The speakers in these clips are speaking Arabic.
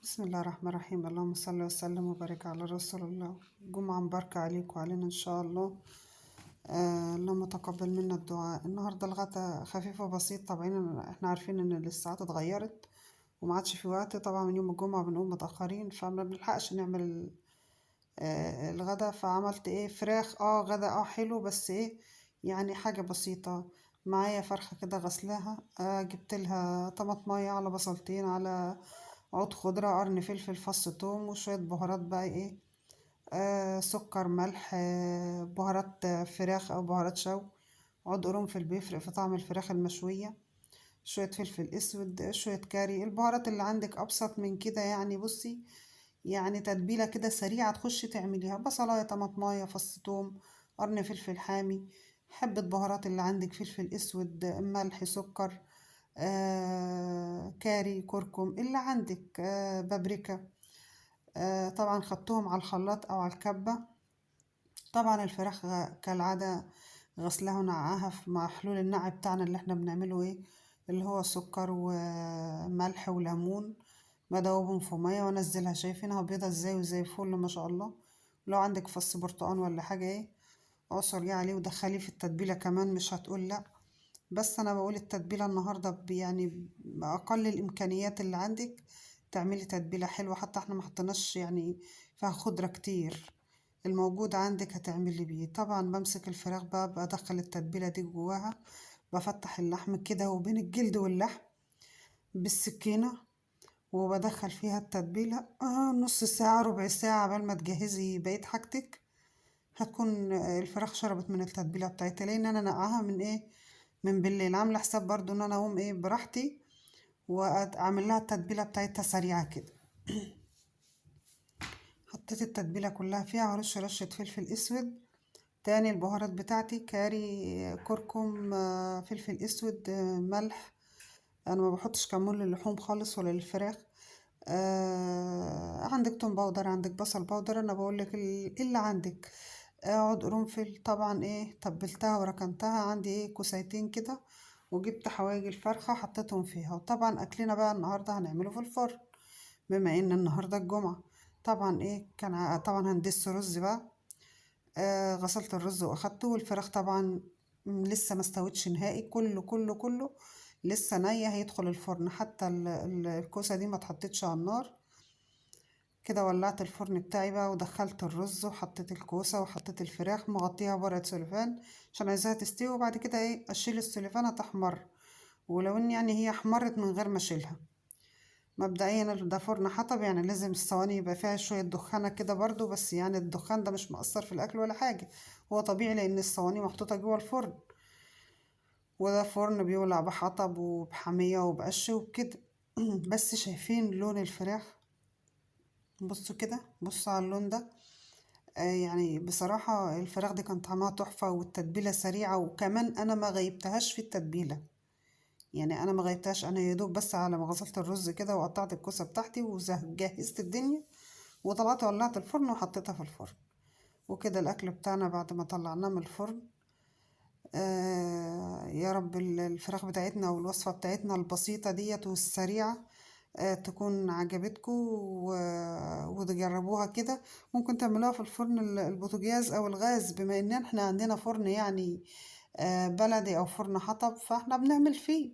بسم الله الرحمن الرحيم. اللهم صل وسلم وبارك على رسول الله. جمعة مباركة عليك وعلينا إن شاء الله. اللهم تقبل منا الدعاء. النهاردة الغدا خفيف وبسيط. طبعا احنا عارفين ان الساعات اتغيرت وما عادش في وقت. طبعا من يوم الجمعة بنقوم متأخرين فما بنلحقش نعمل الغدا. فعملت ايه؟ فراخ. غدا حلو، بس ايه يعني حاجة بسيطة. معايا فرخة كده غسلاها. جبت لها طماطمية على بصلتين على عود خضرة، قرن فلفل، فص توم، وشوية بهارات بقى ايه، سكر، ملح، بهارات فراخ او بهارات شوي، عود قرنفل بيفرق في طعم الفراخ المشوية، شوية فلفل اسود، شوية كاري، البهارات اللي عندك. ابسط من كده يعني. بصي، يعني تتبيلة كده سريعة تخشي تعمليها: بصلاية، طماطماية، فص توم، قرن فلفل حامي، حبة بهارات اللي عندك، فلفل اسود، ملح، سكر، كاري، كركم اللي عندك، بابريكا. طبعا خدتهم على الخلاط او على الكبة. طبعا الفراخ كالعادة غسلها ونقعها في محلول النقع بتاعنا اللي احنا بنعمله ايه، اللي هو سكر وملح وليمون. بدوبهم في مية وانزلها. شايفينها بيضة ازاي وزي الفل ما شاء الله. لو عندك فص برتقان ولا حاجة ايه، اعصريه عليه ودخليه في التتبيلة كمان، مش هتقول لا. بس انا بقول التتبيلة النهاردة يعني بأقل الامكانيات اللي عندك تعملي تتبيلة حلوة. حتى احنا ما حطيناش يعني فيها خضرة كتير، الموجود عندك هتعملي بيه. طبعا بمسك الفراخ بقى بدخل التتبيلة دي جواها، بفتح اللحم كده وبين الجلد واللحم بالسكينة، وبدخل فيها التتبيلة نص ساعة ربع ساعة قبل ما تجهزي بقية حاجتك. هتكون الفراخ شربت من التتبيلة بتاعتها، لأن أنا نقعها من إيه، من بالليل. عاملة حساب برضو إن أنا أقوم إيه براحتي وأعمل لها التتبيلة بتاعتها سريعة كده. حطيت التتبيلة كلها فيها، هرش رشة فلفل أسود. تاني البهارات بتاعتي: كاري، كركم، فلفل أسود، ملح. أنا ما بحطش كمون للحوم خالص ولا للفراخ. عندك توم باودر، عندك بصل باودر، أنا بقولك اللي عندك. عود قرنفل. طبعا ايه تبلتها وركنتها عندي ايه كوسيتين كده، وجبت حواجي الفرخة حطيتهم فيها. وطبعا أكلنا بقى النهاردة هنعمله في الفرن بما ان النهاردة الجمعة. طبعا ايه كان طبعا هندس رز بقى. غسلت الرز واخدته. والفراخ طبعا لسه ما استوتش نهائي، كله لسه نية، هيدخل الفرن. حتى الكوسة دي ما اتحطتش على النار. كده ولعت الفرن بتاعي بقى ودخلت الرز وحطيت الكوسة وحطيت الفراخ، مغطيها بورقة سلوفان عشان عايزاها تستوي. وبعد كده ايه اشيل السلوفان هتحمر، ولو ان يعني هي احمرت من غير ما اشيلها. مبدئيا ده فرن حطب، يعني لازم الصواني يبقى فيها شوية دخانة كده برضو، بس يعني الدخان ده مش مؤثر في الأكل ولا حاجة، هو طبيعي لأن الصواني محطوطة جوه الفرن. وده فرن بيولع بحطب وبحامية وبقش وبكده. بس شايفين لون الفراخ؟ بصوا كده، بصوا على اللون ده. يعني بصراحة الفراخ دي كان طعمها تحفة، والتتبيلة سريعة، وكمان أنا ما غيبتهاش في التتبيلة. يعني انا ما غيبتهاش، انا يا دوب بس على ما غسلت الرز كده وقطعت الكوسه بتاعتي وجهزت الدنيا وطلعت ولعت الفرن وحطيتها في الفرن. وكده الاكل بتاعنا بعد ما طلعناه من الفرن. يا رب الفراخ بتاعتنا والوصفه بتاعتنا البسيطه ديت والسريعه تكون عجبتكم وتجربوها كده. ممكن تعملوها في الفرن البوتاجاز او الغاز، بما ان احنا عندنا فرن يعني بلدي او فرن حطب، فاحنا بنعمل فيه،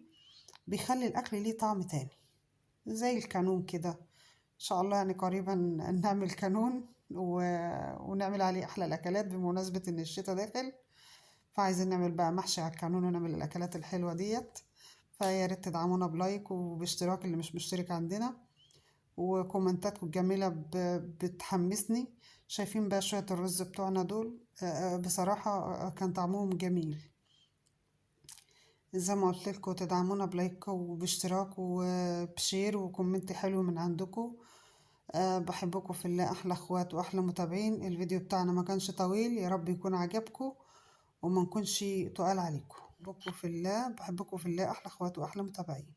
بيخلي الأكل ليه طعم تاني زي الكانون كده. إن شاء الله يعني قريبا نعمل كانون ونعمل عليه أحلى الأكلات بمناسبة إن الشتا داخل. فعايزين نعمل بقى محشي على الكانون ونعمل الأكلات الحلوة ديت. فيا ريت تدعمونا بلايك وباشتراك اللي مش مشترك عندنا، وكومنتاتكم الجميلة بتحمسني. شايفين بقى شوية الرز بتوعنا دول؟ بصراحة كان طعمهم جميل. زي ما قلت لكم تدعمونا بلايك وباشتراك وبشير وكومنت حلو من عندكم. بحبكم في الله، احلى اخوات واحلى متابعين. الفيديو بتاعنا ما كانش طويل، يا رب يكون عجبكم وما نكونش تقال عليكم. بحبكم في الله، بحبكم في الله، احلى اخوات واحلى متابعين.